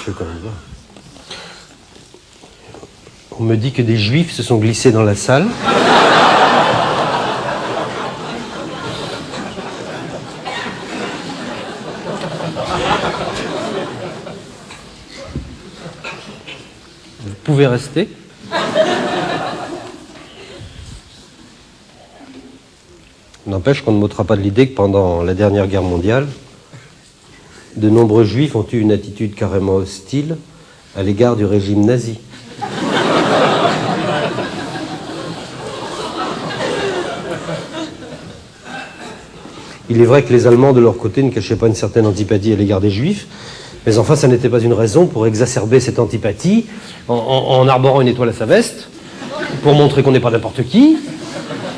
Je connais pas. On me dit que des juifs se sont glissés dans la salle. Vous pouvez rester. N'empêche qu'on ne m'ôtera pas de l'idée que pendant la dernière guerre mondiale, de nombreux juifs ont eu une attitude carrément hostile à l'égard du régime nazi. Il est vrai que les Allemands, de leur côté, ne cachaient pas une certaine antipathie à l'égard des Juifs, mais enfin, ça n'était pas une raison pour exacerber cette antipathie en arborant une étoile à sa veste, pour montrer qu'on n'est pas n'importe qui,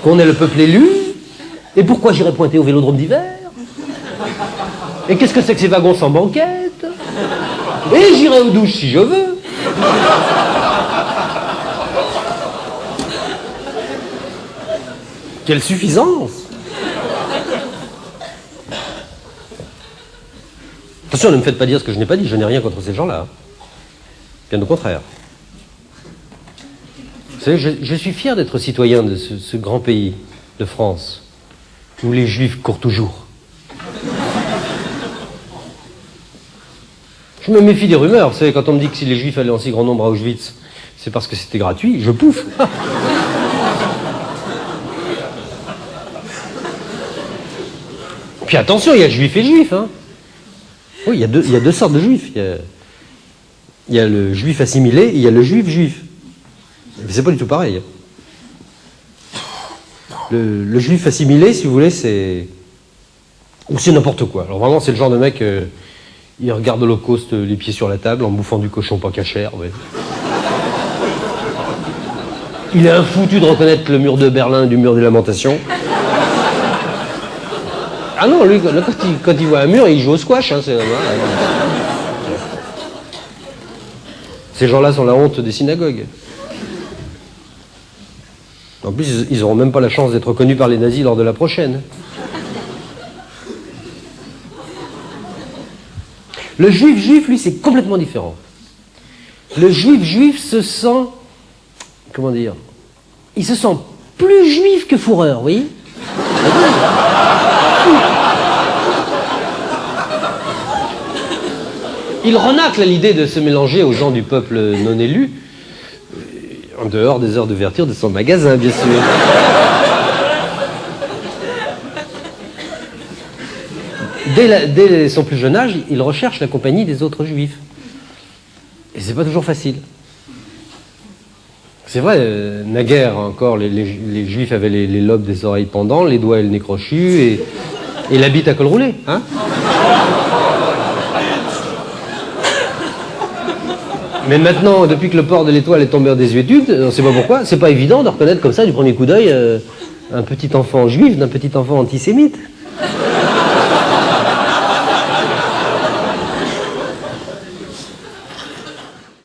qu'on est le peuple élu, et pourquoi j'irais pointer au Vélodrome d'hiver? Et qu'est-ce que c'est que ces wagons sans banquette? Et j'irai aux douches si je veux. Quelle suffisance! Attention, ne me faites pas dire ce que je n'ai pas dit, je n'ai rien contre ces gens-là. Bien au contraire. Vous savez, je suis fier d'être citoyen de ce grand pays, de France, où les Juifs courent toujours. Je me méfie des rumeurs, vous savez, quand on me dit que si les Juifs allaient en si grand nombre à Auschwitz, c'est parce que c'était gratuit, je pouffe. Puis attention, il y a juifs et juifs, hein. Oui, il y a deux sortes de juifs. Il y a le juif assimilé et il y a le juif. C'est pas du tout pareil. Le juif assimilé, si vous voulez, c'est n'importe quoi. Alors vraiment, c'est le genre de mec, il regarde l'Holocauste les pieds sur la table en bouffant du cochon pas cachère. Ouais. Il est infoutu de reconnaître le mur de Berlin du mur des Lamentations. Ah non, lui, quand il voit un mur, il joue au squash. Hein, ces gens-là sont la honte des synagogues. En plus, ils n'auront même pas la chance d'être reconnus par les nazis lors de la prochaine. Le juif, lui, c'est complètement différent. Le juif se sent... Comment dire? Il se sent plus juif que fourreur, oui. Il renacle à l'idée de se mélanger aux gens du peuple non élu, en dehors des heures d'ouverture de son magasin, bien sûr. Dès son plus jeune âge, il recherche la compagnie des autres juifs. Et c'est pas toujours facile. C'est vrai, naguère encore, les juifs avaient les lobes des oreilles pendants, les doigts et le nez crochus, et la bite à col roulé, hein. Mais maintenant, depuis que le port de l'étoile est tombé en désuétude, on ne sait pas pourquoi, c'est pas évident de reconnaître comme ça, du premier coup d'œil, un petit enfant juif d'un petit enfant antisémite.